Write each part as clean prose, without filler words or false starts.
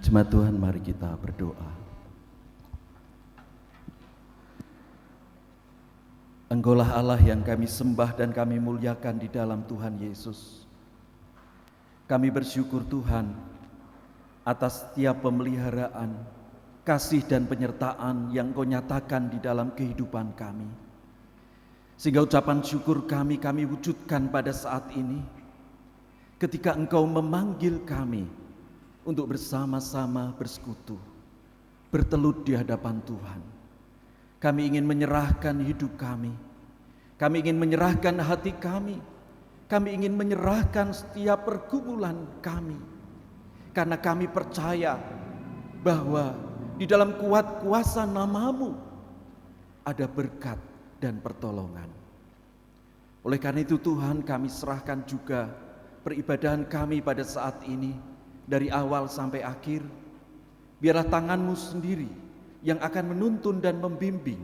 Jemaat Tuhan, mari kita berdoa. Engkaulah Allah yang kami sembah dan kami muliakan di dalam Tuhan Yesus. Kami bersyukur Tuhan atas setiap pemeliharaan, kasih dan penyertaan yang Engkau nyatakan di dalam kehidupan kami. Sehingga ucapan syukur kami wujudkan pada saat ini, ketika Engkau memanggil kami untuk bersama-sama bersekutu, bertelut di hadapan Tuhan. Kami ingin menyerahkan hidup kami ingin menyerahkan hati kami ingin menyerahkan setiap pergumulan kami, karena kami percaya bahwa di dalam kuat kuasa nama-Mu ada berkat dan pertolongan. Oleh karena itu Tuhan, kami serahkan juga peribadahan kami pada saat ini, dari awal sampai akhir. Biarlah tangan-Mu sendiri yang akan menuntun dan membimbing.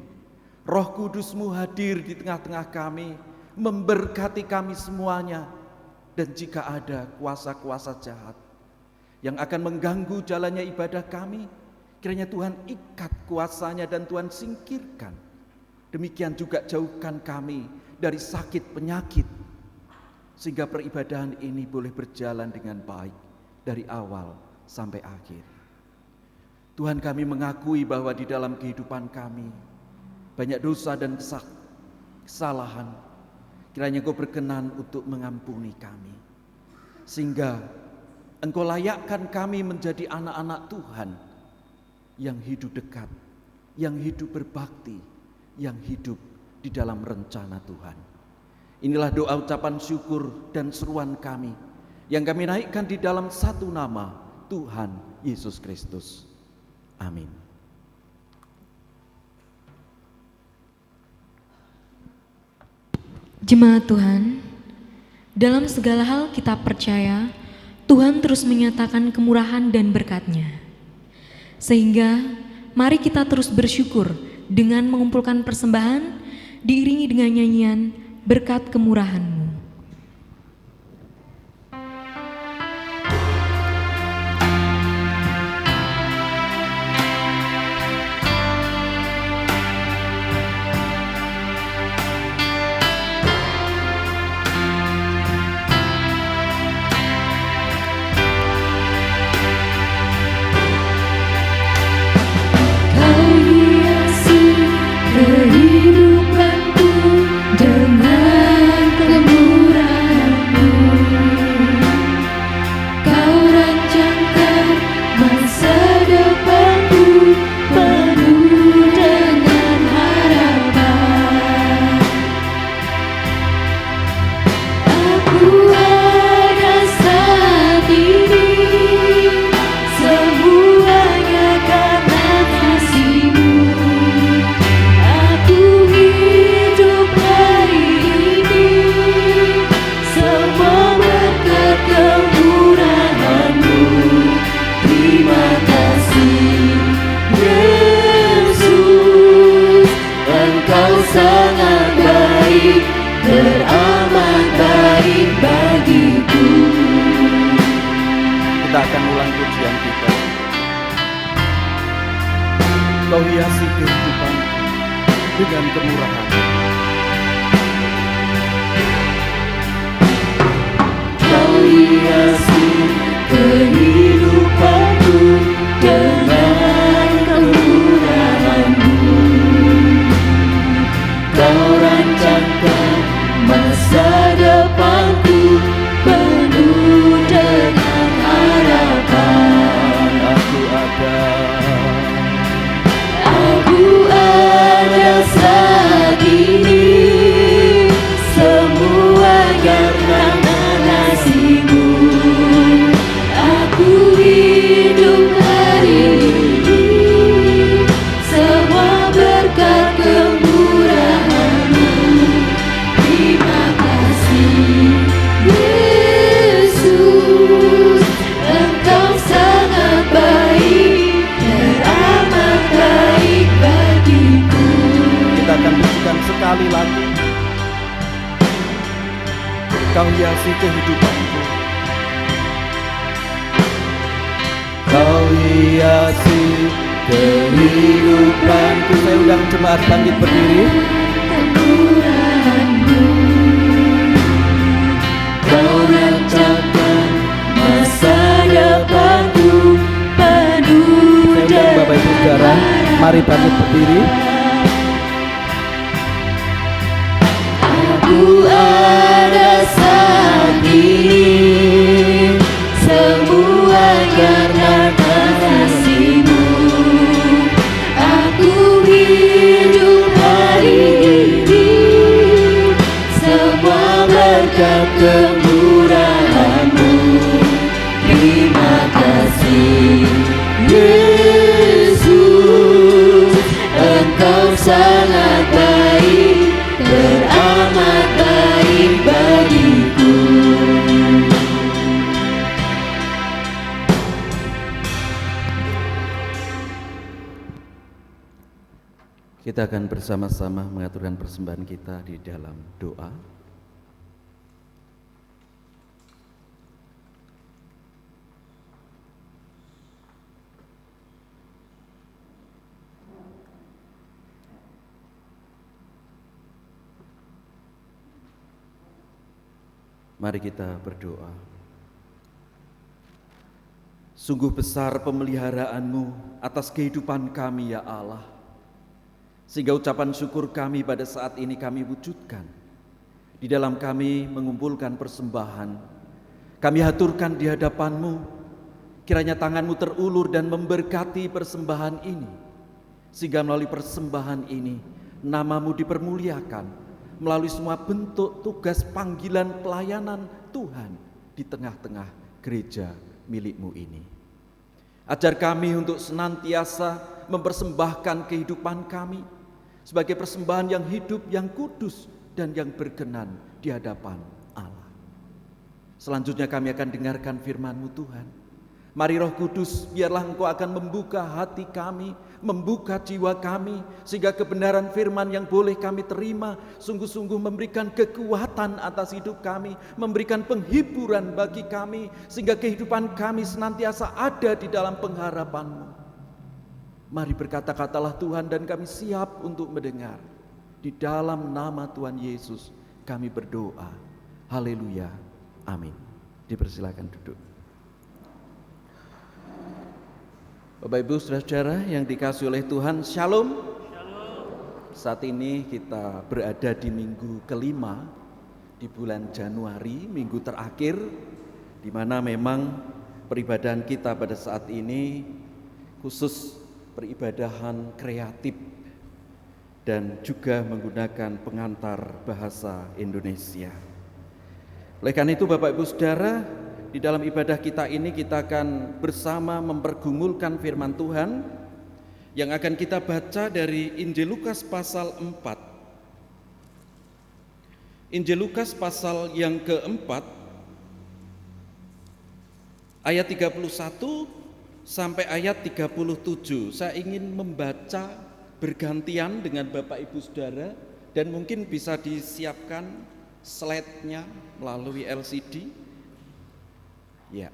Roh Kudus-Mu hadir di tengah-tengah kami, memberkati kami semuanya. Dan jika ada kuasa-kuasa jahat yang akan mengganggu jalannya ibadah kami, kiranya Tuhan ikat kuasanya dan Tuhan singkirkan. Demikian juga jauhkan kami dari sakit penyakit, sehingga peribadahan ini boleh berjalan dengan baik dari awal sampai akhir. Tuhan, kami mengakui bahwa di dalam kehidupan kami banyak dosa dan kesalahan. Kiranya Engkau berkenan untuk mengampuni kami, sehingga Engkau layakkan kami menjadi anak-anak Tuhan yang hidup dekat, yang hidup berbakti, yang hidup di dalam rencana Tuhan. Inilah doa ucapan syukur dan seruan kami yang kami naikkan di dalam satu nama, Tuhan Yesus Kristus. Amin. Jemaat Tuhan, dalam segala hal kita percaya Tuhan terus menyatakan kemurahan dan berkat-Nya. Sehingga mari kita terus bersyukur dengan mengumpulkan persembahan diiringi dengan nyanyian berkat kemurahan-Mu. Kehidupanku dengan kemurahan-Mu. kita akan ulang pujian kita. Kau hiasi kehidupan dengan kemurahan. Kau hiasi kehidupanku dengan kemurahan-Mu. Kau rancangkan masa depanku penuh dengan harapan. Aku ada saat ini, semua karena kasih-Mu. Aku hidup hari ini, semua berkat kemurahan-Mu. Terima kasih Yesus, Engkau sangat baik, teramat baik bagiku. Kita akan pujikan sekali lagi. Kau hiasi kehidupanku Kau hiasi kehidupanku. Saya undang jemaat bangkit berdiri. Kemurahan-Mu, Kau rancangkan masa depanku penuh. Saya undang Bapak Ibu Saudara, mari bangkit berdiri. Aku ada saat ini, semua karena kasih-Mu. Aku hidup hari ini, semua berkat kemurahan-Mu. Terima kasih Yesus, Engkau sangat baik, teramat baik bagiku. Kita akan bersama-sama mengaturkan persembahan kita di dalam doa. Mari kita berdoa. Sungguh besar pemeliharaan-Mu atas kehidupan kami ya Allah, sehingga ucapan syukur kami pada saat ini kami wujudkan. Di dalam kami mengumpulkan persembahan, kami haturkan di hadapan-Mu. Kiranya tangan-Mu terulur dan memberkati persembahan ini, sehingga melalui persembahan ini nama-Mu dipermuliakan melalui semua bentuk tugas panggilan pelayanan Tuhan di tengah-tengah gereja milik-Mu ini. Ajar kami untuk senantiasa mempersembahkan kehidupan kami sebagai persembahan yang hidup, yang kudus, dan yang berkenan di hadapan Allah. Selanjutnya kami akan dengarkan firman-Mu Tuhan. Mari Roh Kudus, biarlah Engkau akan membuka hati kami, membuka jiwa kami, sehingga kebenaran firman yang boleh kami terima sungguh-sungguh memberikan kekuatan atas hidup kami, memberikan penghiburan bagi kami, sehingga kehidupan kami senantiasa ada di dalam pengharapan-Mu. Mari berkata-katalah Tuhan, dan kami siap untuk mendengar. Di dalam nama Tuhan Yesus kami berdoa. Haleluya. Amin. Dipersilakan duduk. Bapak Ibu saudara-saudara yang dikasihi oleh Tuhan, Shalom. Saat ini kita berada di minggu kelima di bulan Januari, minggu terakhir, di mana memang peribadahan kita pada saat ini khusus peribadahan kreatif dan juga menggunakan pengantar bahasa Indonesia. Oleh karena itu Bapak Ibu Saudara, di dalam ibadah kita ini kita akan bersama mempergumulkan firman Tuhan yang akan kita baca dari Injil Lukas pasal 4. Injil Lukas pasal yang keempat, ayat 31 sampai ayat 37. Saya ingin membaca bergantian dengan Bapak Ibu Saudara, dan mungkin bisa disiapkan slide-nya melalui LCD. Ya.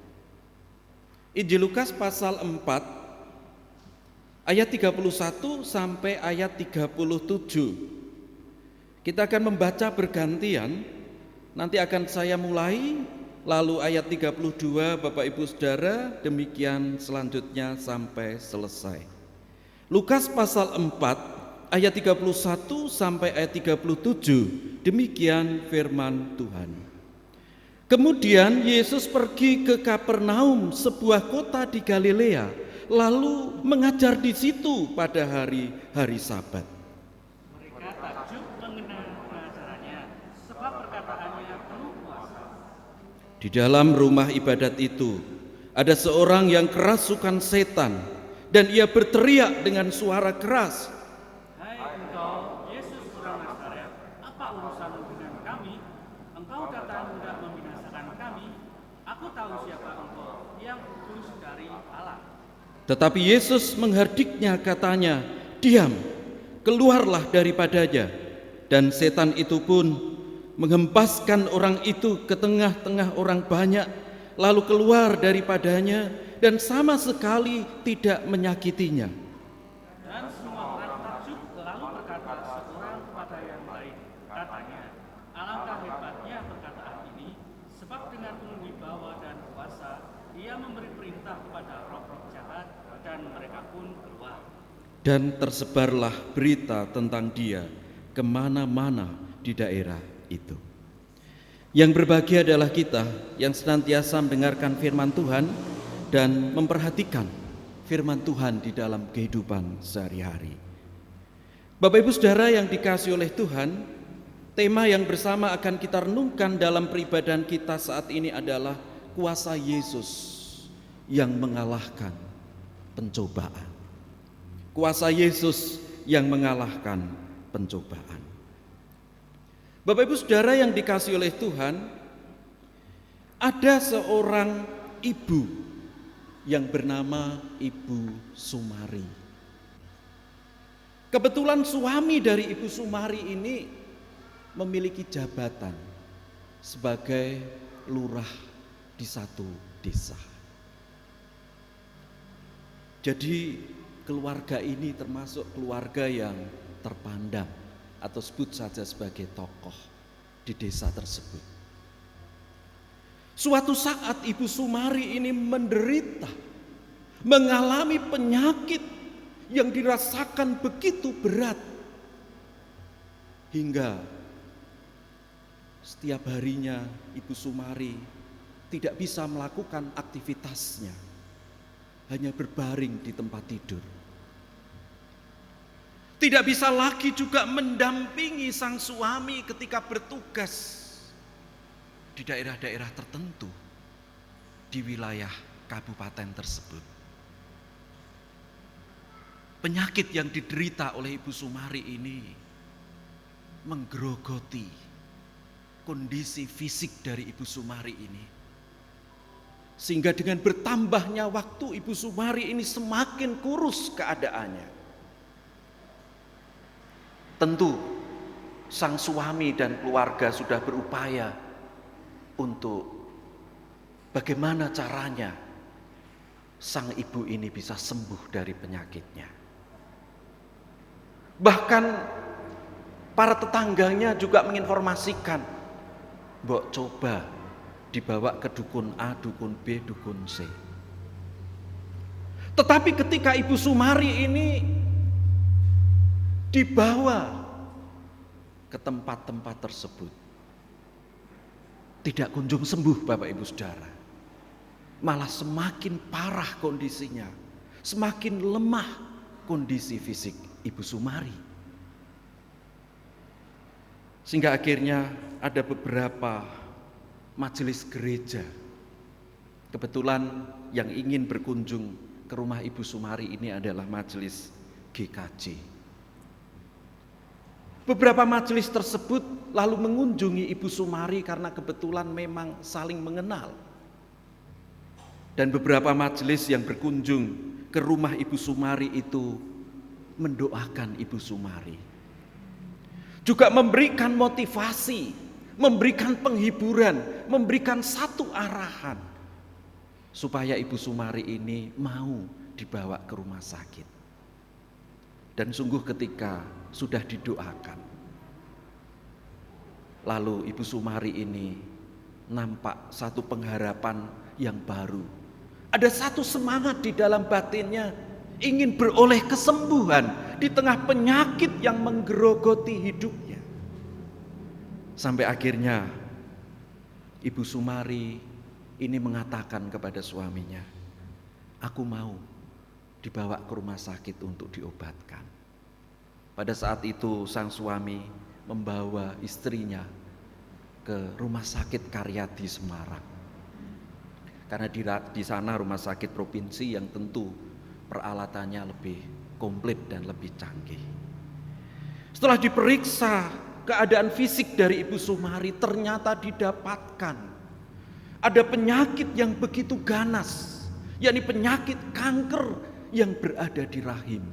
Injil Lukas pasal 4 ayat 31 sampai ayat 37. Kita akan membaca bergantian. Nanti akan saya mulai, lalu ayat 32 Bapak Ibu Saudara, demikian selanjutnya sampai selesai. Lukas pasal 4 ayat 31 sampai ayat 37. Demikian firman Tuhan. Kemudian Yesus pergi ke Kapernaum, sebuah kota di Galilea, lalu mengajar di situ pada hari-hari Sabat. Mereka takjub mengenai pengajarannya, sebab perkataannya penuh kuasa. Di dalam rumah ibadat itu ada seorang yang kerasukan setan, dan ia berteriak dengan suara keras, Hai engkau, Yesus orang Nazaret, apa urusanmu dengan kami? Engkau datang hendak membinasakan kami. Aku tahu siapa engkau, yang kudus dari Allah. Tetapi Yesus menghardiknya, katanya, diam, keluarlah daripadanya. Dan setan itu pun menghempaskan orang itu ke tengah-tengah orang banyak, lalu keluar daripadanya, dan sama sekali tidak menyakitinya. Dan semua orang takjub lalu berkata seorang kepada yang lain. Katanya, alangkah hebatnya perkataan ini, sebab dengan wibawa dan kuasa ia memberi perintah kepada roh-roh jahat dan mereka pun keluar. Dan tersebarlah berita tentang dia kemana-mana di daerah itu. Yang berbahagia adalah kita yang senantiasa mendengarkan firman Tuhan dan memperhatikan firman Tuhan di dalam kehidupan sehari-hari. Bapak Ibu Saudara yang dikasihi oleh Tuhan, tema yang bersama akan kita renungkan dalam peribadahan kita saat ini adalah kuasa Yesus yang mengalahkan pencobaan. Kuasa Yesus yang mengalahkan pencobaan. Bapak Ibu Saudara yang dikasihi oleh Tuhan, ada seorang ibu yang bernama Ibu Sumari. Kebetulan suami dari Ibu Sumari ini memiliki jabatan sebagai lurah di satu desa. Jadi keluarga ini termasuk keluarga yang terpandang atau sebut saja sebagai tokoh di desa tersebut. Suatu saat Ibu Sumari ini menderita, mengalami penyakit yang dirasakan begitu berat, hingga setiap harinya Ibu Sumari tidak bisa melakukan aktivitasnya, hanya berbaring di tempat tidur. Tidak bisa lagi juga mendampingi sang suami ketika bertugas di daerah-daerah tertentu di wilayah kabupaten tersebut. Penyakit yang diderita oleh Ibu Sumari ini menggerogoti kondisi fisik dari Ibu Sumari ini. Sehingga dengan bertambahnya waktu Ibu Sumari ini semakin kurus keadaannya. Tentu sang suami dan keluarga sudah berupaya untuk bagaimana caranya sang ibu ini bisa sembuh dari penyakitnya. Bahkan para tetangganya juga menginformasikan, "Mbok coba dibawa ke dukun A, dukun B, dukun C." Tetapi ketika Ibu Sumari ini dibawa ke tempat-tempat tersebut, tidak kunjung sembuh Bapak Ibu Saudara. Malah semakin parah kondisinya, semakin lemah kondisi fisik Ibu Sumari. Sehingga akhirnya ada beberapa majelis gereja, kebetulan yang ingin berkunjung ke rumah Ibu Sumari ini adalah majelis GKJ. Beberapa majelis tersebut lalu mengunjungi Ibu Sumari karena kebetulan memang saling mengenal. Dan beberapa majelis yang berkunjung ke rumah Ibu Sumari itu mendoakan Ibu Sumari. Juga memberikan motivasi, memberikan penghiburan, memberikan satu arahan supaya Ibu Sumari ini mau dibawa ke rumah sakit. Dan sungguh ketika sudah didoakan, lalu Ibu Sumari ini nampak satu pengharapan yang baru. Ada satu semangat di dalam batinnya, ingin beroleh kesembuhan di tengah penyakit yang menggerogoti hidupnya. Sampai akhirnya Ibu Sumari ini mengatakan kepada suaminya, "Aku mau dibawa ke rumah sakit untuk diobatkan." Pada saat itu sang suami membawa istrinya ke rumah sakit Karyadi Semarang. Karena di sana rumah sakit provinsi yang tentu peralatannya lebih komplit dan lebih canggih. Setelah diperiksa keadaan fisik dari Ibu Sumari, ternyata didapatkan ada penyakit yang begitu ganas, yakni penyakit kanker yang berada di rahim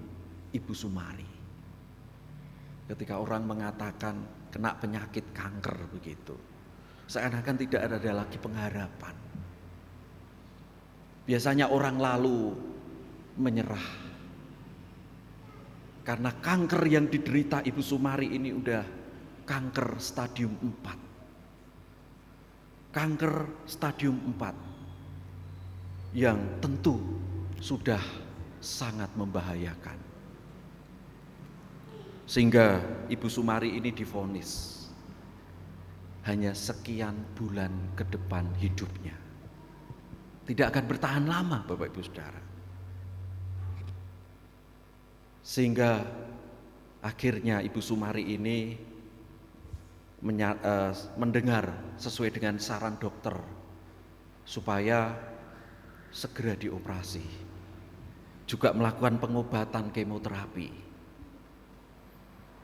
Ibu Sumari. Ketika orang mengatakan kena penyakit kanker begitu, seakan-akan tidak ada lagi pengharapan. Biasanya orang lalu menyerah. Karena kanker yang diderita Ibu Sumari ini udah kanker stadium 4. Kanker stadium 4 yang tentu sudah sangat membahayakan. Sehingga Ibu Sumari ini divonis hanya sekian bulan ke depan hidupnya. Tidak akan bertahan lama, Bapak Ibu Saudara. Sehingga akhirnya Ibu Sumari ini mendengar sesuai dengan saran dokter supaya segera dioperasi, juga melakukan pengobatan kemoterapi.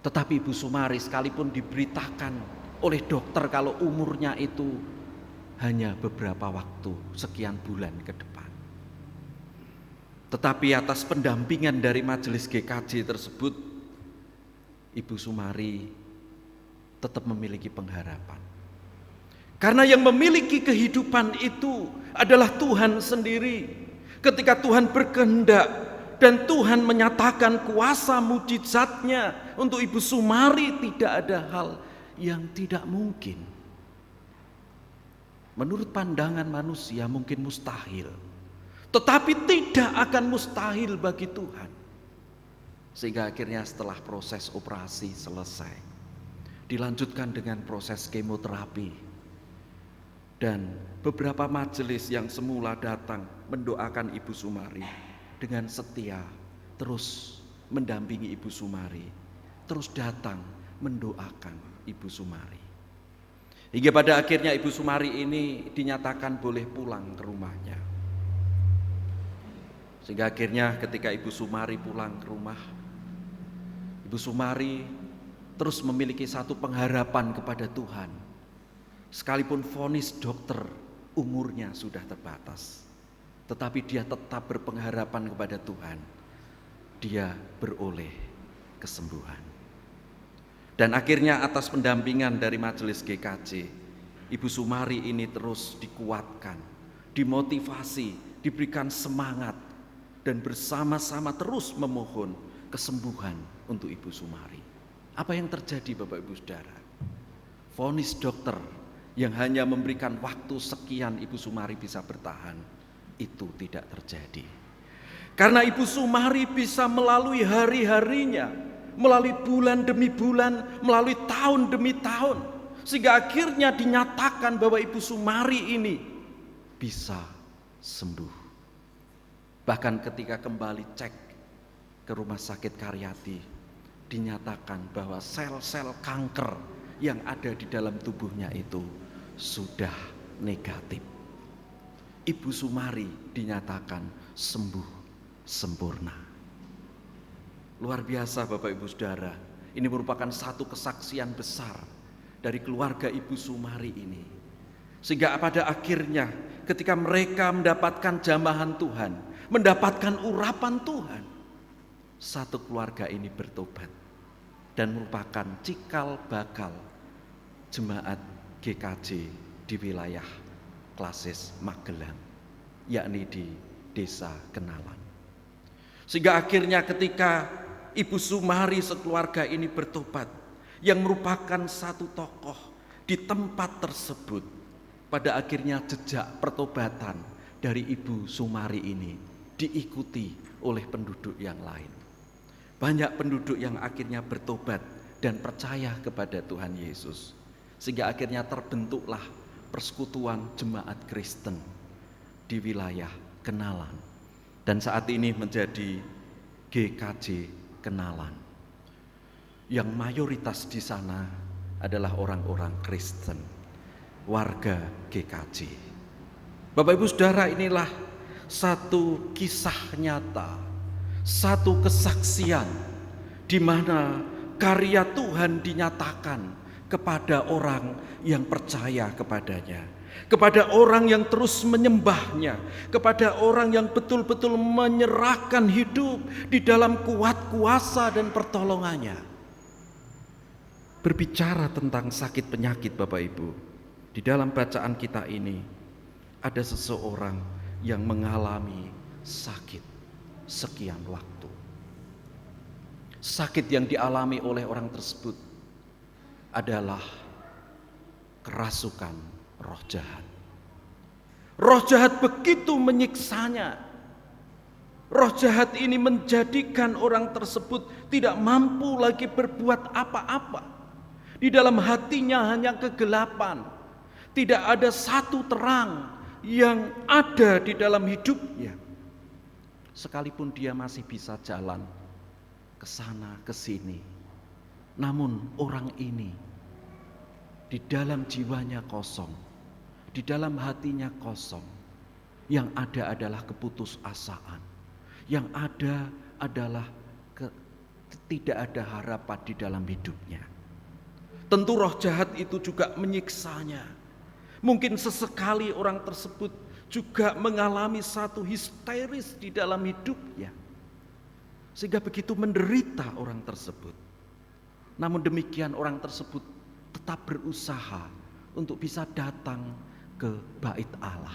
Tetapi Ibu Sumari sekalipun diberitakan oleh dokter kalau umurnya itu hanya beberapa waktu, sekian bulan ke depan, tetapi atas pendampingan dari majelis GKJ tersebut, Ibu Sumari tetap memiliki pengharapan. Karena yang memiliki kehidupan itu adalah Tuhan sendiri. Ketika Tuhan berkehendak dan Tuhan menyatakan kuasa mujizatnya untuk Ibu Sumari, tidak ada hal yang tidak mungkin. Menurut pandangan manusia mungkin mustahil, tetapi tidak akan mustahil bagi Tuhan. Sehingga akhirnya setelah proses operasi selesai, dilanjutkan dengan proses kemoterapi. Dan beberapa majelis yang semula datang mendoakan Ibu Sumari dengan setia, terus mendampingi Ibu Sumari, terus datang mendoakan Ibu Sumari. Hingga pada akhirnya Ibu Sumari ini dinyatakan boleh pulang ke rumahnya. Sehingga akhirnya ketika Ibu Sumari pulang ke rumah, Ibu Sumari terus memiliki satu pengharapan kepada Tuhan. Sekalipun vonis dokter umurnya sudah terbatas, tetapi dia tetap berpengharapan kepada Tuhan. Dia beroleh kesembuhan. Dan akhirnya atas pendampingan dari majelis GKJ, Ibu Sumari ini terus dikuatkan, dimotivasi, diberikan semangat, dan bersama-sama terus memohon kesembuhan untuk Ibu Sumari. Apa yang terjadi Bapak Ibu Saudara? Vonis dokter yang hanya memberikan waktu sekian Ibu Sumari bisa bertahan, itu tidak terjadi. Karena Ibu Sumari bisa melalui hari-harinya, melalui bulan demi bulan, melalui tahun demi tahun, sehingga akhirnya dinyatakan bahwa Ibu Sumari ini bisa sembuh. Bahkan ketika kembali cek ke rumah sakit Karyati, dinyatakan bahwa sel-sel kanker yang ada di dalam tubuhnya itu sudah negatif. Ibu Sumari dinyatakan sembuh sempurna. Luar biasa Bapak Ibu Saudara, ini merupakan satu kesaksian besar dari keluarga Ibu Sumari ini. Sehingga pada akhirnya ketika mereka mendapatkan jamahan Tuhan, mendapatkan urapan Tuhan, satu keluarga ini bertobat dan merupakan cikal bakal jemaat GKJ di wilayah Klasis Magelang, yakni di Desa Kenalan. Sehingga akhirnya ketika Ibu Sumari sekeluarga ini bertobat, yang merupakan satu tokoh di tempat tersebut, pada akhirnya jejak pertobatan dari Ibu Sumari ini diikuti oleh penduduk yang lain. Banyak penduduk yang akhirnya bertobat dan percaya kepada Tuhan Yesus, sehingga akhirnya terbentuklah persekutuan jemaat Kristen di wilayah Kenalan, dan saat ini menjadi GKJ Kenalan, yang mayoritas di sana adalah orang-orang Kristen, warga GKJ. Bapak Ibu Saudara, inilah satu kisah nyata, satu kesaksian di mana karya Tuhan dinyatakan kepada orang yang percaya kepadanya, kepada orang yang terus menyembahnya, kepada orang yang betul-betul menyerahkan hidup di dalam kuat kuasa dan pertolongannya. Berbicara tentang sakit penyakit Bapak Ibu, di dalam bacaan kita ini ada seseorang yang mengalami sakit sekian waktu. Sakit yang dialami oleh orang tersebut adalah kerasukan roh jahat. Roh jahat begitu menyiksanya. Roh jahat ini menjadikan orang tersebut tidak mampu lagi berbuat apa-apa. Di dalam hatinya hanya kegelapan. Tidak ada satu terang yang ada di dalam hidupnya. Sekalipun dia masih bisa jalan ke sana ke sini, namun orang ini di dalam jiwanya kosong, di dalam hatinya kosong. Yang ada adalah keputusasaan, yang ada adalah tidak ada harapan di dalam hidupnya. Tentu roh jahat itu juga menyiksanya. Mungkin sesekali orang tersebut juga mengalami satu histeris di dalam hidupnya, sehingga begitu menderita orang tersebut. Namun demikian orang tersebut tetap berusaha untuk bisa datang ke bait Allah.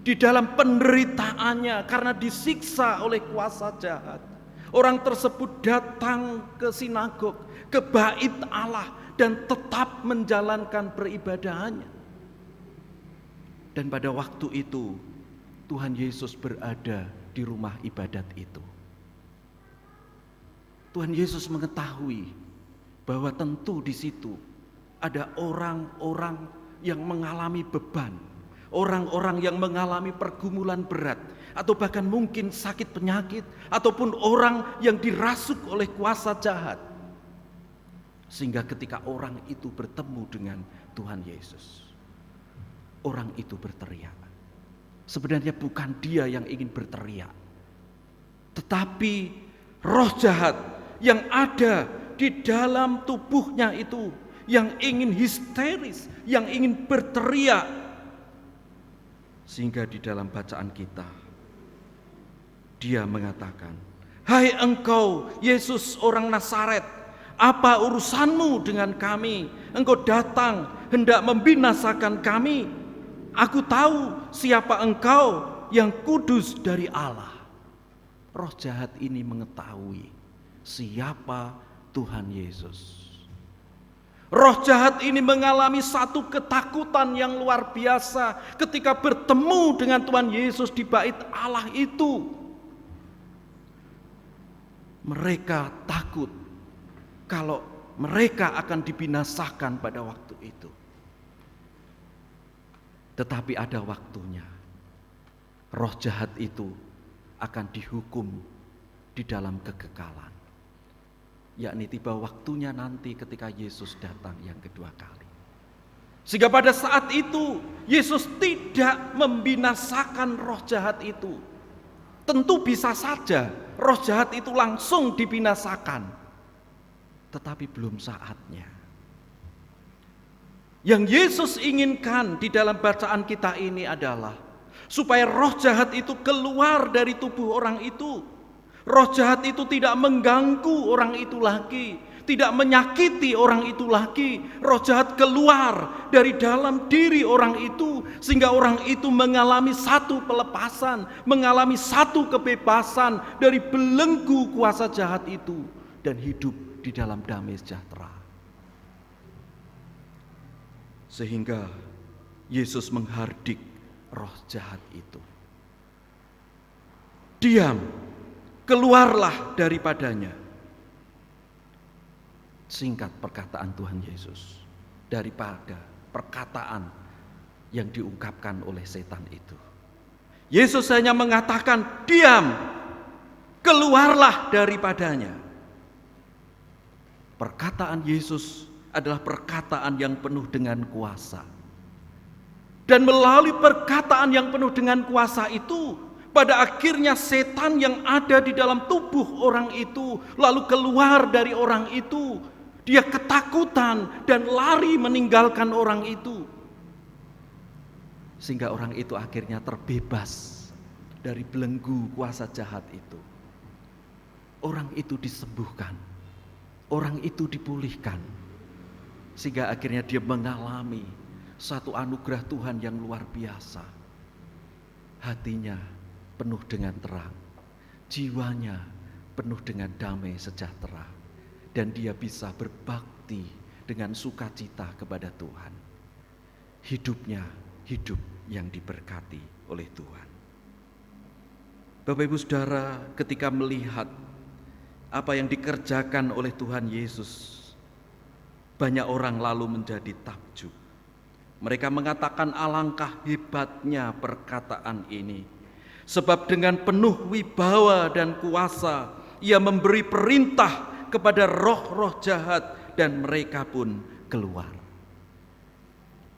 Di dalam penderitaannya karena disiksa oleh kuasa jahat, orang tersebut datang ke sinagog, ke bait Allah, dan tetap menjalankan peribadahannya. Dan pada waktu itu Tuhan Yesus berada di rumah ibadat itu. Tuhan Yesus mengetahui bahwa tentu di situ ada orang-orang yang mengalami beban, orang-orang yang mengalami pergumulan berat, atau bahkan mungkin sakit penyakit, ataupun orang yang dirasuk oleh kuasa jahat. Sehingga ketika orang itu bertemu dengan Tuhan Yesus, orang itu berteriak. Sebenarnya bukan dia yang ingin berteriak, tetapi roh jahat yang ada di dalam tubuhnya itu yang ingin histeris, yang ingin berteriak. Sehingga di dalam bacaan kita dia mengatakan, "Hai engkau Yesus orang Nazaret, apa urusanmu dengan kami? Engkau datang hendak membinasakan kami. Aku tahu siapa engkau, yang kudus dari Allah." Roh jahat ini mengetahui siapa Tuhan Yesus. Roh jahat ini mengalami satu ketakutan yang luar biasa ketika bertemu dengan Tuhan Yesus di bait Allah itu. Mereka takut kalau mereka akan dibinasakan pada waktu itu. Tetapi ada waktunya. Roh jahat itu akan dihukum di dalam kekekalan. Yakni tiba waktunya nanti ketika Yesus datang yang kedua kali. Sehingga pada saat itu Yesus tidak membinasakan roh jahat itu. Tentu bisa saja roh jahat itu langsung dibinasakan, tetapi belum saatnya. Yang Yesus inginkan di dalam bacaan kita ini adalah supaya roh jahat itu keluar dari tubuh orang itu. Roh jahat itu tidak mengganggu orang itu lagi, tidak menyakiti orang itu lagi. Roh jahat keluar dari dalam diri orang itu, sehingga orang itu mengalami satu pelepasan, mengalami satu kebebasan dari belenggu kuasa jahat itu, dan hidup di dalam damai sejahtera. Sehingga Yesus menghardik roh jahat itu. Diam, keluarlah daripadanya. Singkat perkataan Tuhan Yesus daripada perkataan yang diungkapkan oleh setan itu. Yesus hanya mengatakan, diam, keluarlah daripadanya. Perkataan Yesus adalah perkataan yang penuh dengan kuasa. Dan melalui perkataan yang penuh dengan kuasa itu, pada akhirnya setan yang ada di dalam tubuh orang itu lalu keluar dari orang itu. Dia ketakutan dan lari meninggalkan orang itu. Sehingga orang itu akhirnya terbebas dari belenggu kuasa jahat itu. Orang itu disembuhkan. Orang itu dipulihkan. Sehingga akhirnya dia mengalami satu anugerah Tuhan yang luar biasa. hatinya penuh dengan terang, jiwanya penuh dengan damai sejahtera, dan dia bisa berbakti dengan sukacita kepada Tuhan. Hidupnya hidup yang diberkati oleh Tuhan. Bapak Ibu Saudara, ketika melihat apa yang dikerjakan oleh Tuhan Yesus, banyak orang lalu menjadi takjub. Mereka mengatakan alangkah hebatnya perkataan ini, sebab dengan penuh wibawa dan kuasa ia memberi perintah kepada roh-roh jahat dan mereka pun keluar.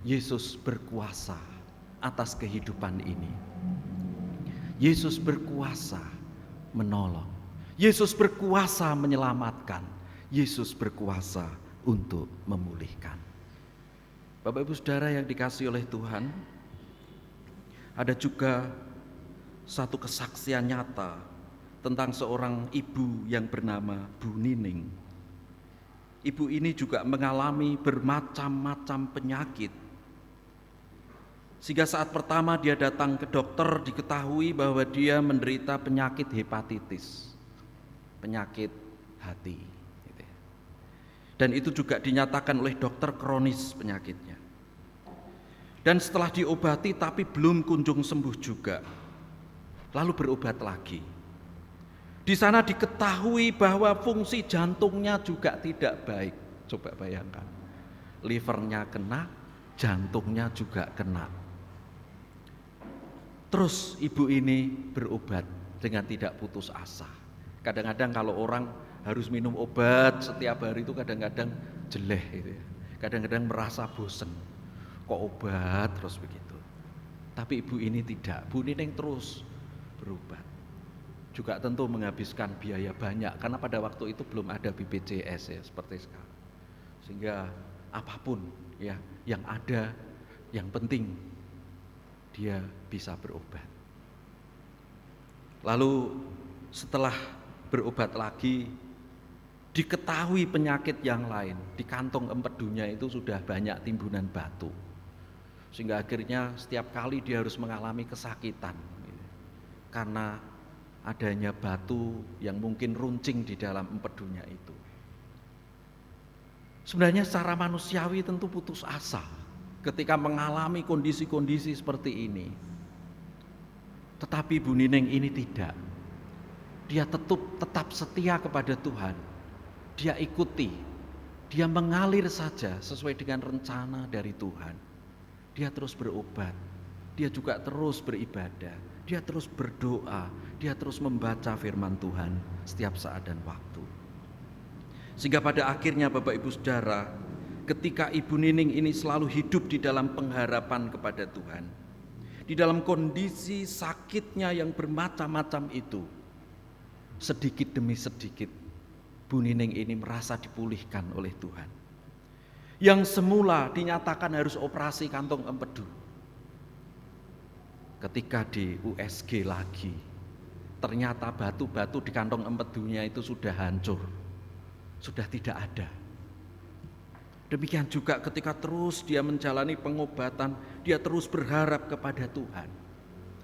Yesus berkuasa atas kehidupan ini. Yesus berkuasa menolong. Yesus berkuasa menyelamatkan. Yesus berkuasa untuk memulihkan. Bapak Ibu Saudara yang dikasihi oleh Tuhan, ada juga satu kesaksian nyata tentang seorang ibu yang bernama Bu Nining. Ibu ini juga mengalami bermacam-macam penyakit. Sehingga saat pertama dia datang ke dokter, diketahui bahwa dia menderita penyakit hepatitis, penyakit hati. Dan itu juga dinyatakan oleh dokter kronis penyakitnya. Dan setelah diobati tapi belum kunjung sembuh juga, lalu berobat lagi. Di sana diketahui bahwa fungsi jantungnya juga tidak baik. Coba bayangkan, livernya kena, jantungnya juga kena. Terus ibu ini berobat dengan tidak putus asa. Kadang-kadang kalau orang harus minum obat setiap hari itu kadang-kadang jelek gitu ya. Kadang-kadang merasa bosen. Kok obat terus begitu. Tapi ibu ini tidak. Bu Nining terus berobat. Juga tentu menghabiskan biaya banyak karena pada waktu itu belum ada BPJS ya seperti sekarang. Sehingga apapun ya yang ada, yang penting dia bisa berobat. Lalu setelah berobat lagi, diketahui penyakit yang lain. Di kantong empedunya itu sudah banyak timbunan batu. Sehingga akhirnya setiap kali dia harus mengalami kesakitan. Karena adanya batu yang mungkin runcing di dalam empedunya itu. Sebenarnya secara manusiawi tentu putus asa ketika mengalami kondisi-kondisi seperti ini. Tetapi Bu Nining ini tidak. Dia tetap setia kepada Tuhan. Dia ikuti. Dia mengalir saja sesuai dengan rencana dari Tuhan. Dia terus berobat. Dia juga terus beribadah. Dia terus berdoa. Dia terus membaca firman Tuhan setiap saat dan waktu. Sehingga pada akhirnya Bapak Ibu Saudara, ketika Ibu Nining ini selalu hidup di dalam pengharapan kepada Tuhan, di dalam kondisi sakitnya yang bermacam-macam itu, sedikit demi sedikit Bu Nining ini merasa dipulihkan oleh Tuhan. Yang semula dinyatakan harus operasi kantong empedu, ketika di USG lagi, ternyata batu-batu di kantong empedunya itu sudah hancur, sudah tidak ada. Demikian juga ketika terus dia menjalani pengobatan, dia terus berharap kepada Tuhan.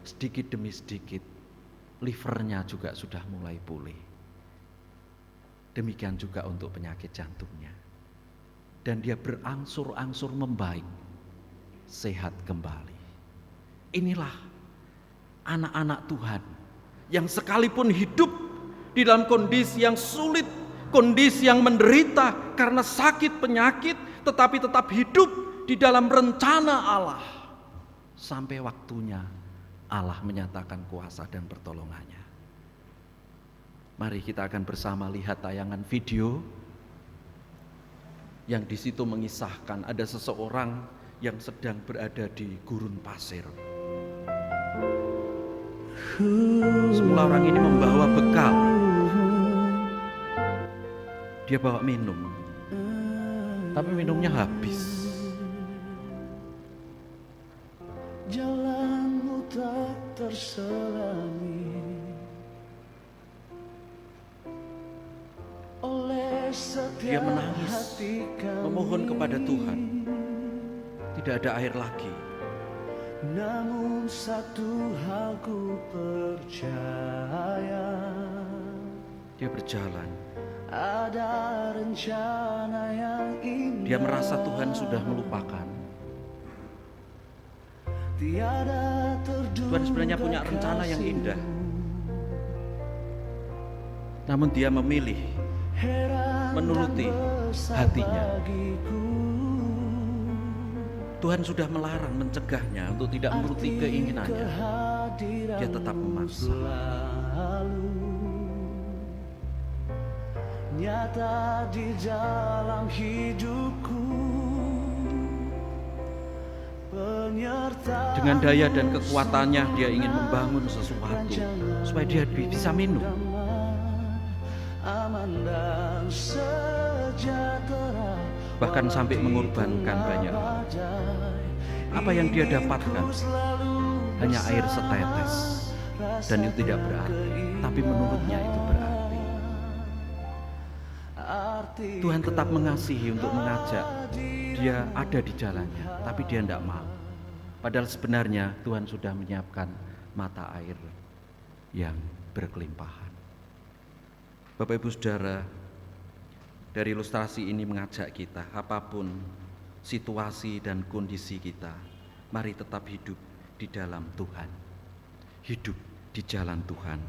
Sedikit demi sedikit, livernya juga sudah mulai pulih. Demikian juga untuk penyakit jantungnya. Dan dia berangsur-angsur membaik, sehat kembali. Inilah anak-anak Tuhan yang sekalipun hidup di dalam kondisi yang sulit, kondisi yang menderita karena sakit penyakit, tetapi tetap hidup di dalam rencana Allah. Sampai waktunya Allah menyatakan kuasa dan pertolongannya. Mari kita akan bersama lihat tayangan video yang di situ mengisahkan ada seseorang yang sedang berada di gurun pasir. Semula orang ini membawa bekal. Dia bawa minum, tapi minumnya habis. Jalanmu tak terselangi oleh Dia setiap menangis, hati kami. memohon kepada Tuhan. Tidak ada air lagi. namun satu hal ku percaya, Dia berjalan. ada rencana yang indah. Dia merasa Tuhan sudah melupakan. Tiada terduga Tuhan sebenarnya punya rencana yang indah. Namun dia memilih menuruti hatinya. Tuhan sudah melarang, mencegahnya untuk tidak menuruti keinginannya. Dia tetap memaksa. Nyata di dalam hidupku, penyertaan Dengan daya dan kekuatannya dia ingin membangun sesuatu supaya dia bisa minum. aman dan sejahtera, Bahkan sampai mengorbankan banyak hal. Apa yang dia dapatkan hanya air setetes, dan itu tidak berarti, tapi menurutnya itu berarti. Tuhan tetap mengasihi untuk mengajak dia ada di jalannya, tapi dia tidak mau. Padahal sebenarnya Tuhan sudah menyiapkan mata air yang berkelimpahan. Bapak Ibu Saudara, dari ilustrasi ini mengajak kita, apapun situasi dan kondisi kita, mari tetap hidup di dalam Tuhan. Hidup di jalan Tuhan.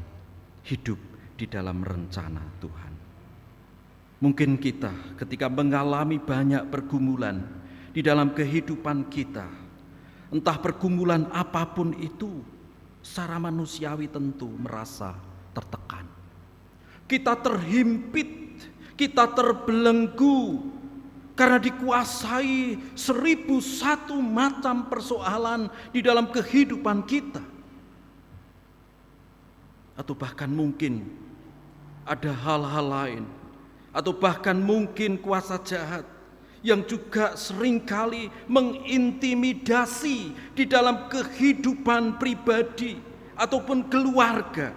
Hidup di dalam rencana Tuhan. Mungkin kita ketika mengalami banyak pergumulan di dalam kehidupan kita, entah pergumulan apapun itu, secara manusiawi tentu merasa tertekan. Kita terhimpit, kita terbelenggu karena dikuasai 1001 macam persoalan di dalam kehidupan kita. Atau bahkan mungkin ada hal-hal lain, atau bahkan mungkin kuasa jahat yang juga seringkali mengintimidasi di dalam kehidupan pribadi ataupun keluarga.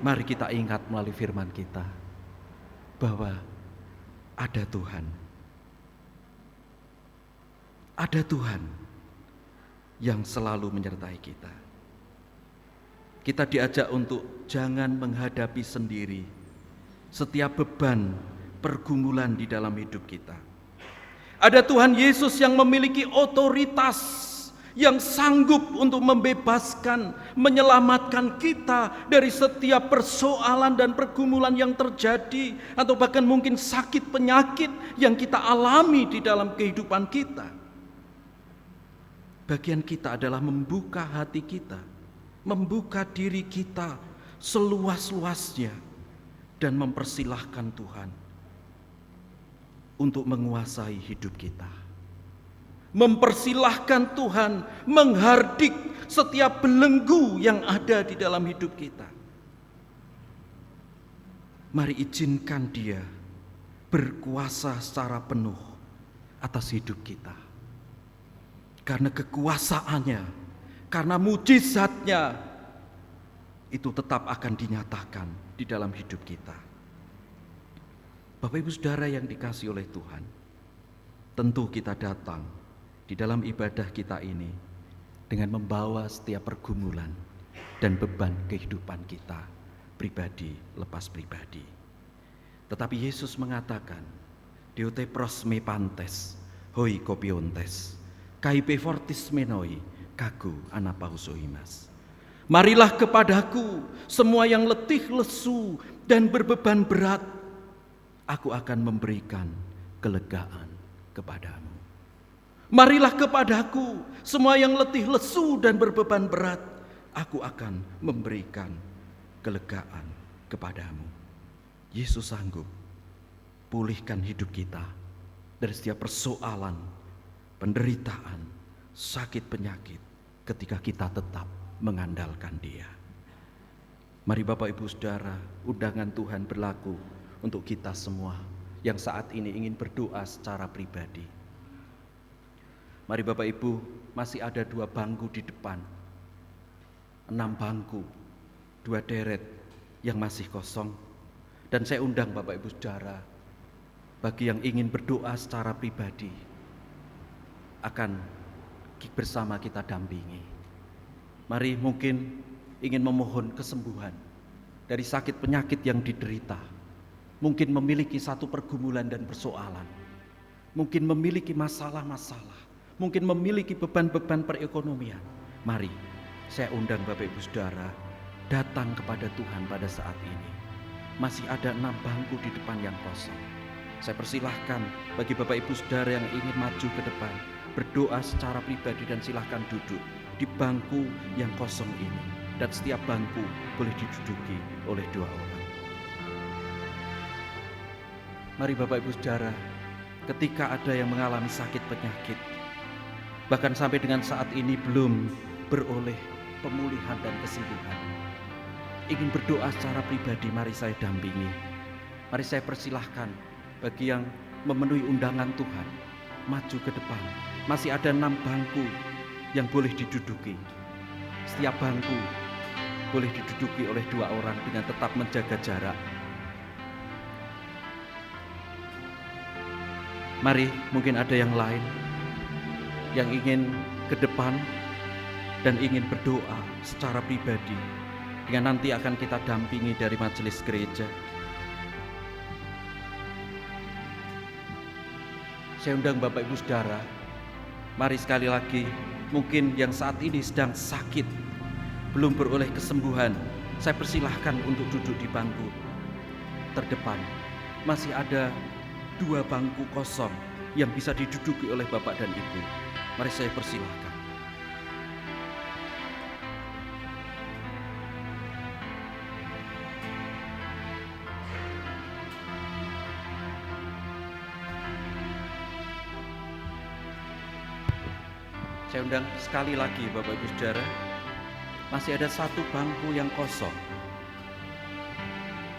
Mari kita ingat melalui firman kita bahwa ada Tuhan. Ada Tuhan yang selalu menyertai kita. Kita diajak untuk jangan menghadapi sendiri setiap beban pergumulan di dalam hidup kita. Ada Tuhan Yesus yang memiliki otoritas yang sanggup untuk membebaskan, menyelamatkan kita dari setiap persoalan dan pergumulan yang terjadi, atau bahkan mungkin sakit penyakit yang kita alami di dalam kehidupan kita. Bagian kita adalah membuka hati kita, membuka diri kita seluas-luasnya, dan mempersilahkan Tuhan untuk menguasai hidup kita. Mempersilahkan Tuhan menghardik setiap belenggu yang ada di dalam hidup kita. Mari izinkan Dia berkuasa secara penuh atas hidup kita. Karena kekuasaannya, karena mujizatnya, itu tetap akan dinyatakan di dalam hidup kita. Bapak Ibu Saudara yang dikasihi oleh Tuhan, tentu kita datang di dalam ibadah kita ini dengan membawa setiap pergumulan dan beban kehidupan kita pribadi lepas pribadi. Tetapi Yesus mengatakan, Deote pros me pantes, hoi kopiontes, kaipe fortis menoi, kagu anapausoimas. Marilah kepadaku semua yang letih lesu dan berbeban berat, aku akan memberikan kelegaan kepadamu. Marilah kepadaku semua yang letih lesu dan berbeban berat, aku akan memberikan kelegaan kepadamu. Yesus sanggup pulihkan hidup kita dari setiap persoalan, penderitaan, sakit penyakit ketika kita tetap mengandalkan Dia. Mari Bapak Ibu Saudara, undangan Tuhan berlaku untuk kita semua yang saat ini ingin berdoa secara pribadi. Mari Bapak Ibu, masih ada 2 bangku di depan, 6 bangku, 2 deret yang masih kosong. Dan saya undang Bapak Ibu Saudara, bagi yang ingin berdoa secara pribadi, akan bersama kita dampingi. Mari mungkin ingin memohon kesembuhan dari sakit penyakit yang diderita. Mungkin memiliki satu pergumulan dan persoalan. Mungkin memiliki masalah-masalah. Mungkin memiliki beban-beban perekonomian. Mari saya undang Bapak Ibu Saudara datang kepada Tuhan pada saat ini. Masih ada 6 bangku di depan yang kosong. Saya persilahkan bagi Bapak Ibu Saudara yang ingin maju ke depan, berdoa secara pribadi dan silahkan duduk di bangku yang kosong ini. Dan setiap bangku boleh diduduki oleh 2 orang. Mari Bapak Ibu Saudara, ketika ada yang mengalami sakit penyakit, bahkan sampai dengan saat ini belum beroleh pemulihan dan kesembuhan, ingin berdoa secara pribadi, mari saya dampingi. Mari saya persilahkan bagi yang memenuhi undangan Tuhan, maju ke depan. Masih ada 6 bangku yang boleh diduduki. Setiap bangku boleh diduduki oleh 2 orang dengan tetap menjaga jarak. Mari, mungkin ada yang lain yang ingin ke depan dan ingin berdoa secara pribadi dengan nanti akan kita dampingi dari majelis gereja. Saya undang Bapak Ibu Saudara, mari sekali lagi, mungkin yang saat ini sedang sakit, belum beroleh kesembuhan, saya persilahkan untuk duduk di bangku terdepan. Masih ada 2 bangku kosong yang bisa diduduki oleh Bapak dan Ibu. Mari saya persilahkan. Saya undang sekali lagi Bapak Ibu Saudara, masih ada 1 bangku yang kosong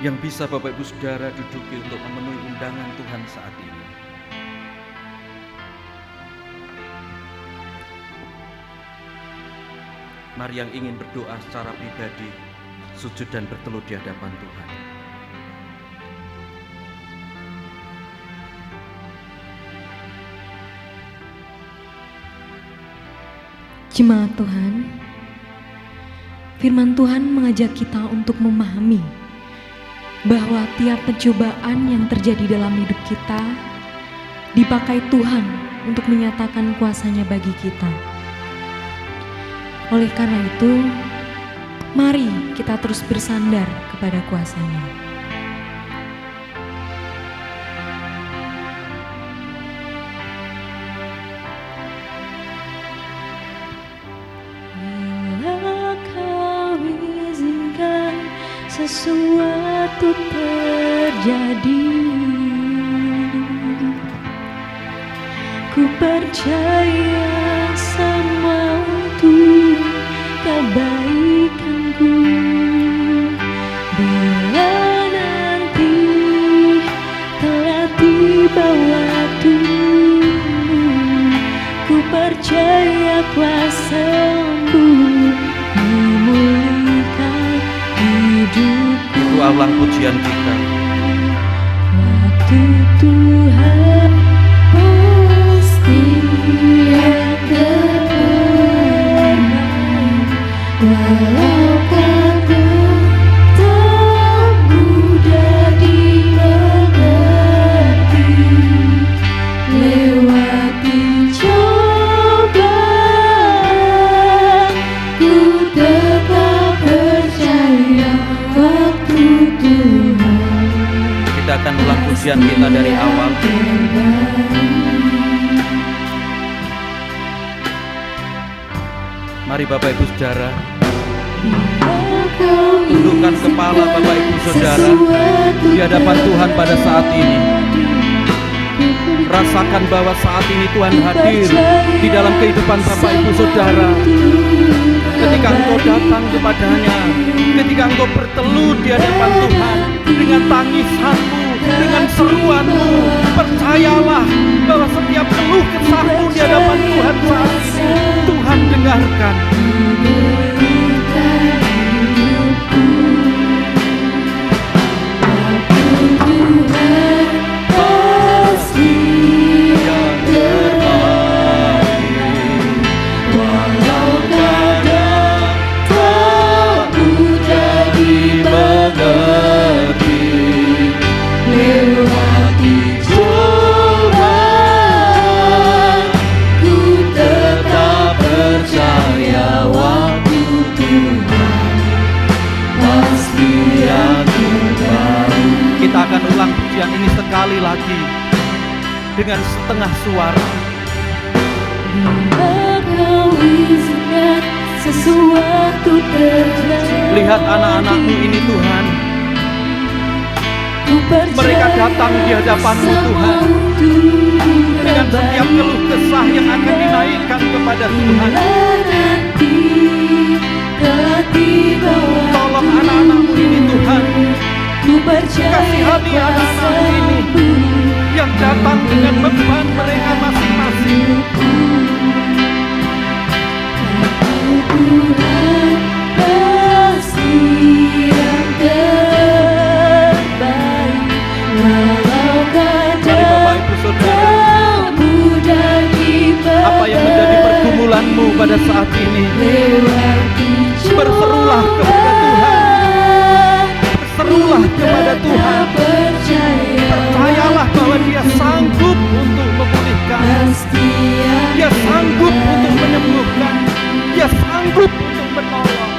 yang bisa Bapak Ibu Saudara duduki untuk memenuhi undangan Tuhan saat ini. Mari yang ingin berdoa secara pribadi, sujud dan bertelut di hadapan Tuhan. Jemaat Tuhan, firman Tuhan mengajak kita untuk memahami bahwa tiap pencobaan yang terjadi dalam hidup kita dipakai Tuhan untuk menyatakan kuasa-Nya bagi kita. Oleh karena itu, mari kita terus bersandar kepada kuasa-Nya. Sesuatu terjadi, ku percaya sama untuk kebaikanku. Bila nanti telah tiba waktumu, ku percaya kuasa-Mu memulihkan hidupku. Doa ulang pujian kita. Waktu Tuhan pasti yang terbaik, walau kata tak mudah dimengerti. Lewati cobaan, ku tetap percaya waktu Tuhan. Kita akan ulang pujian kita dari awal. Mari Bapak Ibu Saudara, tundukkan kepala Bapak Ibu Saudara di hadapan Tuhan pada saat ini. Rasakan bahwa saat ini Tuhan hadir di dalam kehidupan Bapak Ibu Saudara. Ketika engkau datang kepadanya, ketika engkau bertelut di hadapan Tuhan dengan tangisanmu, dengan seruanmu, percayalah bahwa setiap keluh kesahmu di hadapan Tuhan saat ini Tuhan dengarkan. sekali lagi dengan setengah suara. Bila Kau izinkan sesuatu terjadi, Lihat anak-anak-Mu ini Tuhan, ku percaya mereka datang di hadapan-Mu semua Tuhan, untuk dengan setiap kebaikan. keluh kesah yang akan dinaikkan kepada Tuhan. Bila nanti telah tiba waktu, Tolong anak-anak-Mu ini Tuhan, ku percaya kasihani anak-anak-Mu ini yang datang dengan beban mereka masing-masing. Tuhan pasti yang terbaik, walau Mari kadang Bapak Ibu Saudara, tak mudah apa yang menjadi pergumulan-mu pada saat ini, lewati berserulah kepada Tuhan. Berserulah kepada Tuhan. Percayalah bahwa Dia sanggup untuk memulihkan. Dia sanggup untuk menyembuhkan. Dia sanggup untuk menolong.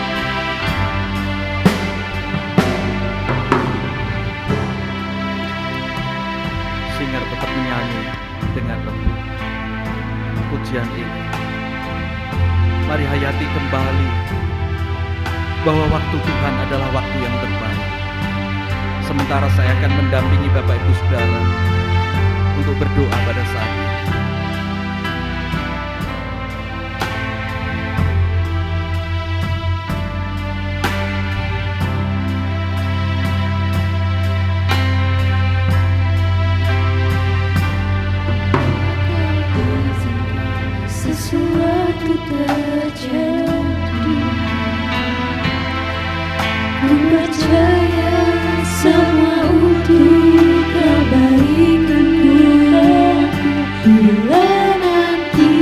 Singer tetap menyanyi dengan lembut pujian ini. Mari hayati kembali bahwa waktu Tuhan adalah waktu yang terbaik. Sementara saya akan mendampingi Bapak Ibu Saudara untuk berdoa pada saat ini. Sesuatu terjadi, ku percaya semua untuk kebaikanku. Bila nanti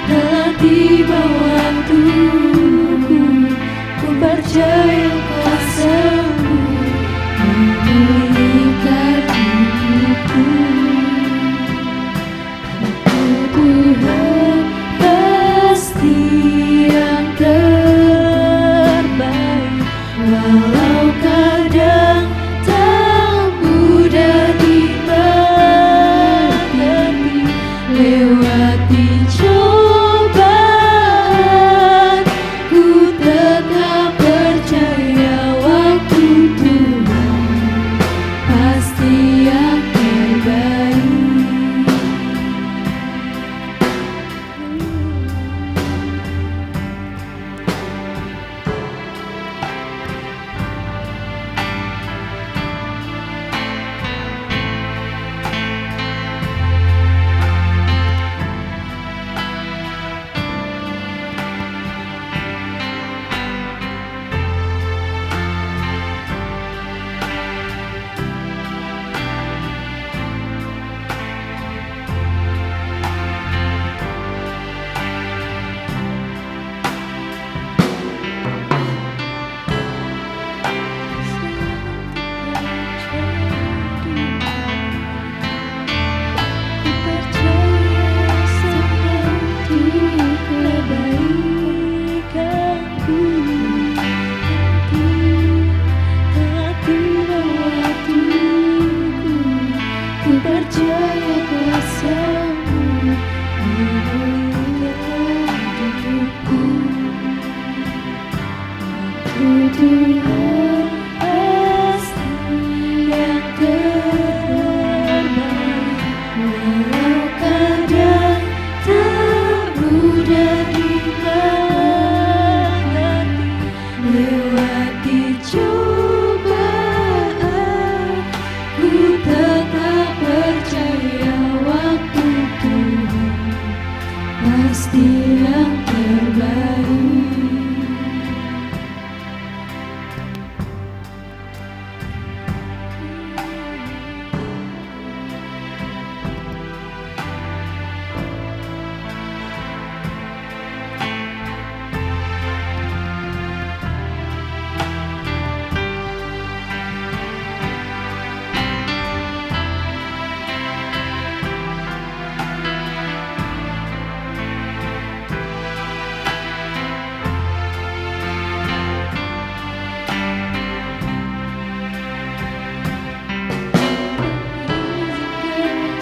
telah tiba waktuku, ku percaya kuasa-Mu memulihkan hidupku. Tuhan pasti yang terbaik, walau kadang tak mudah dimengerti. Lewati cobaan, ku tetap percaya waktu Tuhan pasti yang terbaik.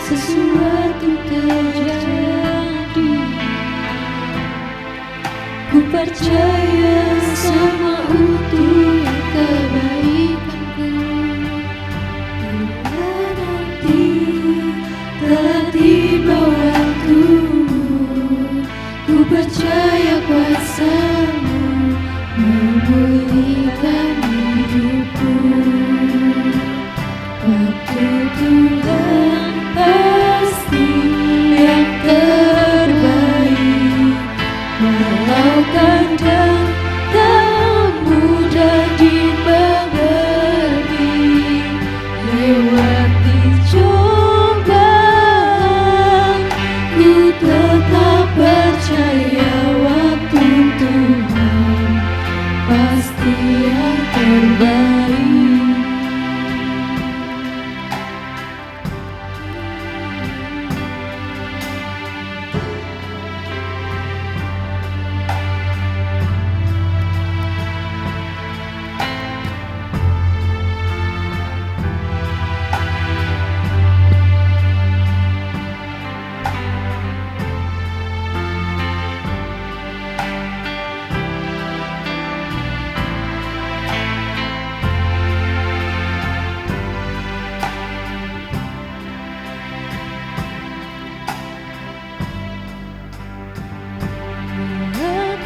sesuatu terjadi. Ku percaya semua untuk kebaikanku. Bila nanti telah tiba waktumu, ku percaya kuasa-Mu memulihkan hidupku. Waktu Tuhan pasti yang terbaik, walau kadang tak mudah dimengerti. Lewati cobaan, ku tetap percaya waktu Tuhan pasti yang terbaik.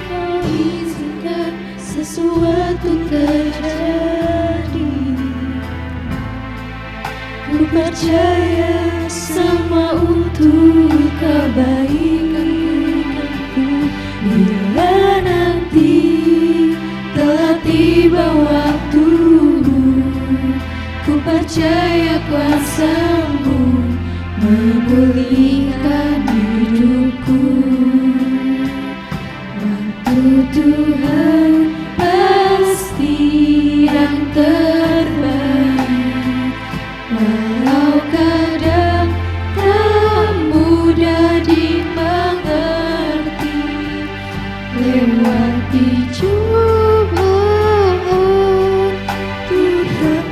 Kau izinkan sesuatu terjadi. Ku percaya semua untuk kebaikanku. Bila nanti telah tiba waktumu, ku percaya kuasa-Mu memulihkan hidupku. Waktu Tuhan pasti yang terbaik, walau kadang tak mudah dimengerti. Lewati cobaan, Tuhan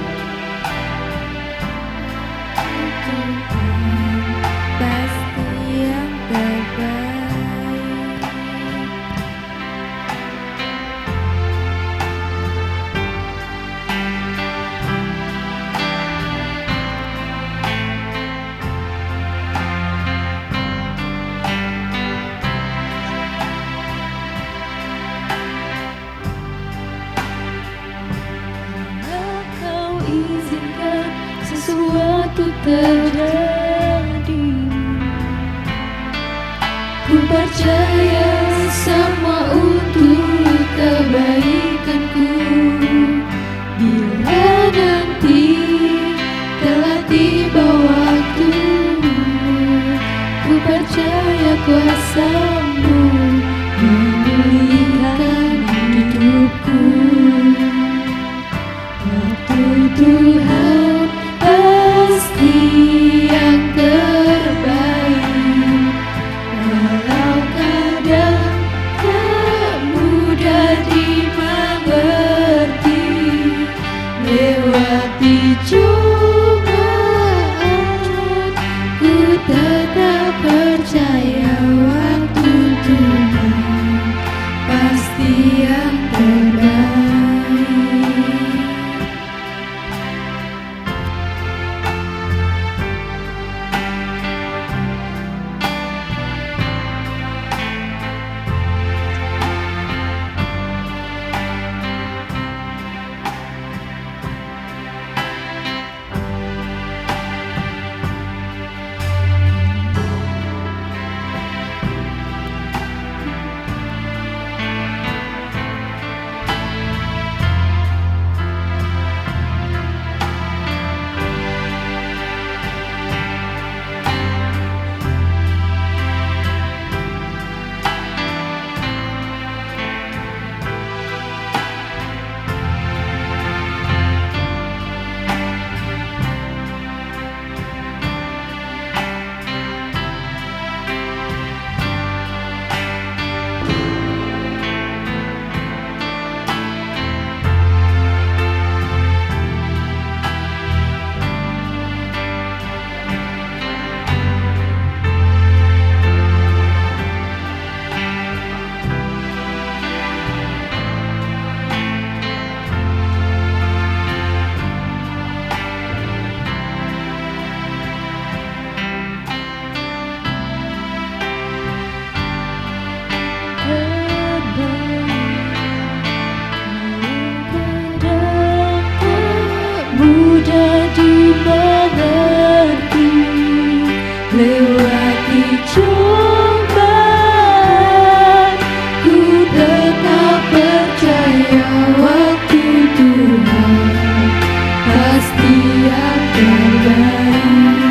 pasti yang terbaik. Kau izinkan sesuatu terjadi. Ku percaya semua untuk kebaikanku. Bila nanti telah tiba waktumu, ku percaya kuasa-Mu memulihkan hidupku. Waktu Tuhan pasti yang terbaik, walau kadang tak mudah dimengerti. Lewati cobaan, ku tetap percaya waktu Tuhan pasti yang terbaik. lewati cobaan, ku tetap percaya waktu Tuhan pasti yang terbaik.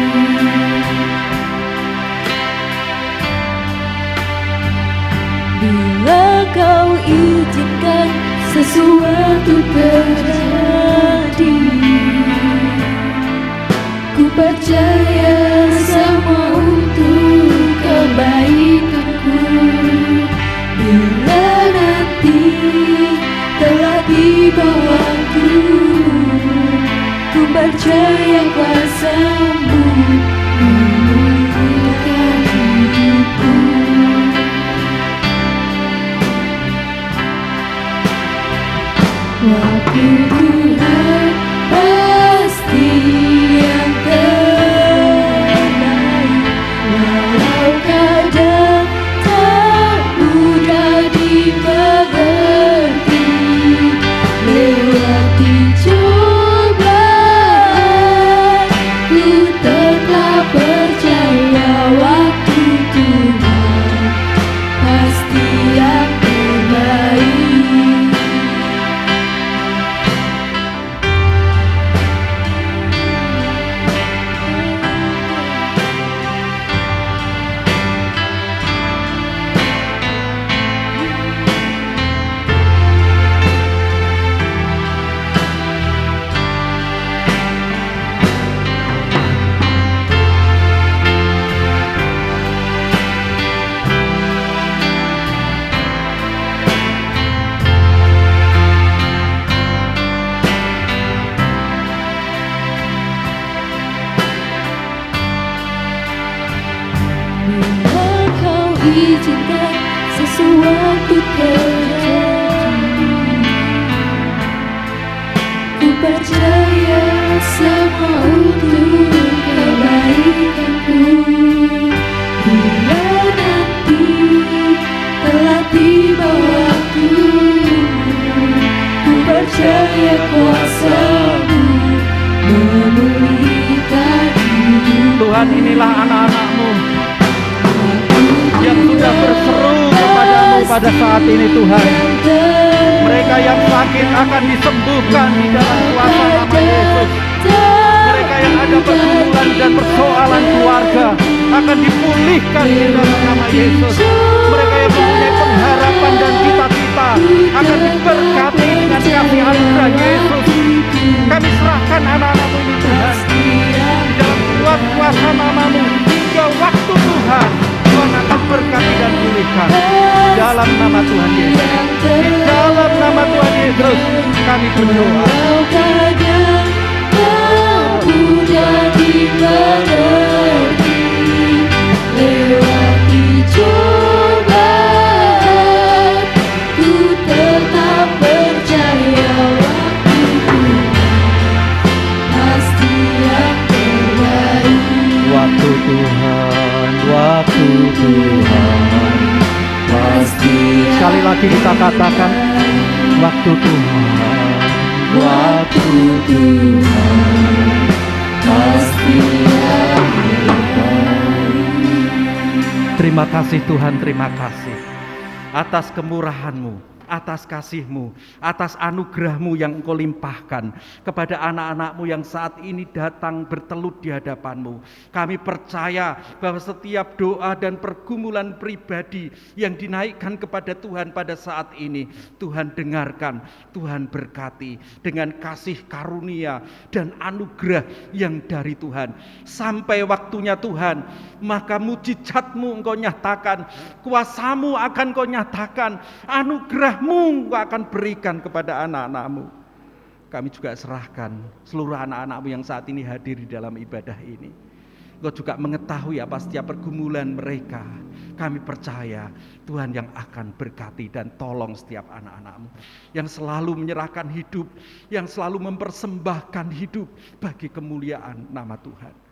Bila kau izinkan sesuatu terjadi, ku percaya semua untuk kebaikanku. Bila nanti telah tiba waktu, ku percaya kuasa-Mu memulihkan hidupku. Waktu Tuhan pasti yang terbaik, walau kadang tak mudah dimengerti. Lewati cobaan, ku tetap percaya waktu Tuhan pasti yang terbaik. Bila kau izinkan sesuatu terjadi, ku percaya semua untuk kebaikanku. Bila nanti telah tiba waktu, ku percaya kuasa-Mu memulihkan hidupku. Tuhan, inilah anak-anak-Mu yang sudah berseru kepadamu pada saat ini Tuhan. Mereka yang sakit akan disembuhkan di dalam kuasa nama Yesus. Mereka yang ada pergumulan dan persoalan keluarga akan dipulihkan di dalam nama Yesus. Mereka yang mempunyai pengharapan dan cita-cita akan diberkati dengan kasih anugerah Yesus. Kami serahkan anak-anak-Mu ini Tuhan di dalam kuat kuasa nama-Mu, hingga waktu Tuhan Tuhan akan berkati dan pulihkan dalam nama Tuhan Yesus. Di dalam nama Tuhan Yesus kami berdoa. Lewati cobaan, ku tetap percaya waktu Tuhan pasti yang terbaik. Waktu Tuhan pasti. Sekali lagi kita katakan, waktu Tuhan pasti yang terbaik. Terima kasih Tuhan, terima kasih atas kemurahan-Mu, atas kasih-Mu, atas anugerah-Mu yang Engkau limpahkan kepada anak-anak-Mu yang saat ini datang bertelut di hadapan-Mu. Kami percaya bahwa setiap doa dan pergumulan pribadi yang dinaikkan kepada Tuhan pada saat ini, Tuhan dengarkan, Tuhan berkati dengan kasih karunia dan anugerah yang dari Tuhan. Sampai waktunya Tuhan, maka mujizat-Mu Engkau nyatakan, kuasa-Mu akan Engkau nyatakan, anugerah-Mu Engkau akan berikan kepada anak-anak-Mu. Kami juga serahkan seluruh anak-anak-Mu yang saat ini hadir di dalam ibadah ini. Engkau juga mengetahui apa setiap pergumulan mereka. Kami percaya Tuhan yang akan berkati dan tolong setiap anak-anak-Mu yang selalu menyerahkan hidup, yang selalu mempersembahkan hidup bagi kemuliaan nama Tuhan.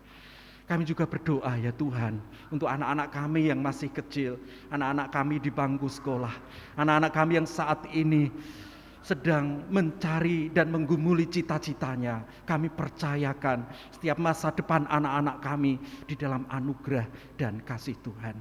Kami juga berdoa ya Tuhan untuk anak-anak kami yang masih kecil, anak-anak kami di bangku sekolah, anak-anak kami yang saat ini sedang mencari dan menggumuli cita-citanya. Kami percayakan setiap masa depan anak-anak kami di dalam anugerah dan kasih Tuhan.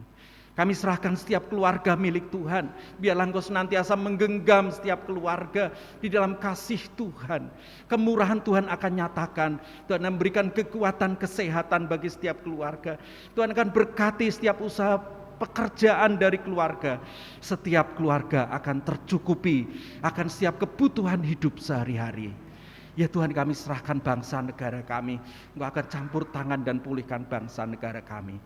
Kami serahkan setiap keluarga milik Tuhan. Biarlah Engkau senantiasa menggenggam setiap keluarga di dalam kasih Tuhan. Kemurahan Tuhan akan nyatakan. Tuhan memberikan kekuatan kesehatan bagi setiap keluarga. Tuhan akan berkati setiap usaha pekerjaan dari keluarga. Setiap keluarga akan tercukupi akan setiap kebutuhan hidup sehari-hari. Ya Tuhan, kami serahkan bangsa negara kami. Engkau akan campur tangan dan pulihkan bangsa negara kami.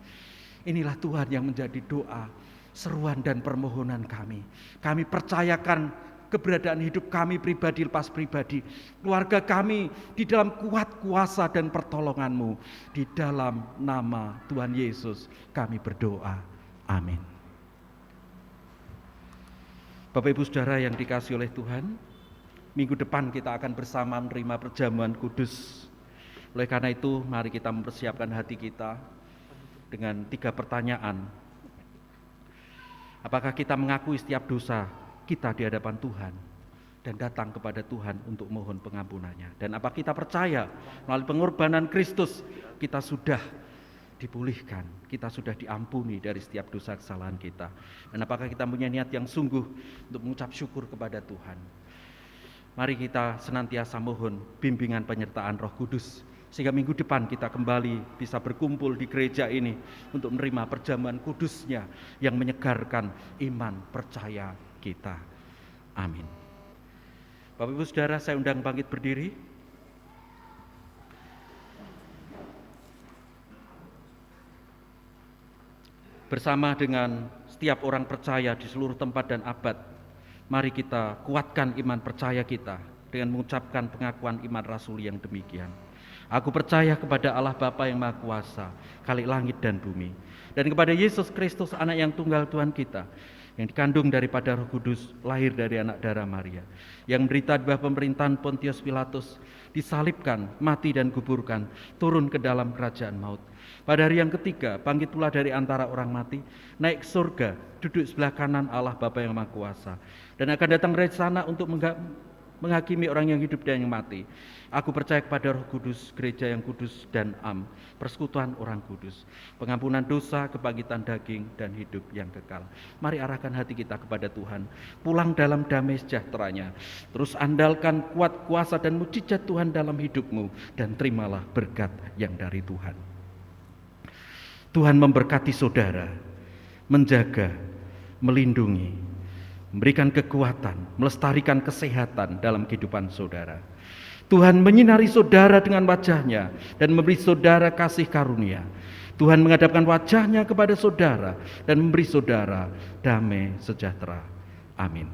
Inilah Tuhan yang menjadi doa, seruan dan permohonan kami. Kami percayakan keberadaan hidup kami pribadi lepas pribadi, keluarga kami di dalam kuat kuasa dan pertolongan-Mu. Di dalam nama Tuhan Yesus kami berdoa. Amin. Bapak Ibu Saudara yang dikasihi oleh Tuhan, minggu depan kita akan bersama menerima perjamuan kudus. Oleh karena itu, mari kita mempersiapkan hati kita dengan 3 pertanyaan. Apakah kita mengakui setiap dosa kita di hadapan Tuhan dan datang kepada Tuhan untuk mohon pengampunannya? Dan apa kita percaya melalui pengorbanan Kristus kita sudah dipulihkan, kita sudah diampuni dari setiap dosa kesalahan kita? Dan apakah kita punya niat yang sungguh untuk mengucap syukur kepada Tuhan? Mari kita senantiasa mohon bimbingan penyertaan Roh Kudus, sehingga minggu depan kita kembali bisa berkumpul di gereja ini untuk menerima perjamuan kudusnya yang menyegarkan iman percaya kita. Amin. Bapak Ibu Saudara, saya undang bangkit berdiri. Bersama dengan setiap orang percaya di seluruh tempat dan abad, mari kita kuatkan iman percaya kita dengan mengucapkan pengakuan iman rasuli yang demikian. Aku percaya kepada Allah Bapa yang Maha Kuasa, Khalik langit dan bumi, dan kepada Yesus Kristus, anak yang tunggal Tuhan kita, yang dikandung daripada Roh Kudus, lahir dari anak darah Maria, yang menderita di bawah pemerintahan Pontius Pilatus, disalibkan, mati dan kuburkan, turun ke dalam kerajaan maut. Pada hari yang ketiga, bangkit pula dari antara orang mati, naik ke surga, duduk sebelah kanan Allah Bapa yang Maha Kuasa, dan akan datang dari sana untuk menghakimi orang yang hidup dan yang mati. Aku percaya kepada Roh Kudus, gereja yang kudus dan am, persekutuan orang kudus, pengampunan dosa, kebangkitan daging, dan hidup yang kekal. Mari arahkan hati kita kepada Tuhan, pulang dalam damai sejahteranya. Terus andalkan kuat kuasa dan mujizat Tuhan dalam hidupmu, dan terimalah berkat yang dari Tuhan. Tuhan memberkati saudara, menjaga, melindungi, memberikan kekuatan, melestarikan kesehatan dalam kehidupan saudara. Tuhan menyinari saudara dengan wajah-Nya dan memberi saudara kasih karunia. Tuhan menghadapkan wajah-Nya kepada saudara dan memberi saudara damai sejahtera. Amin.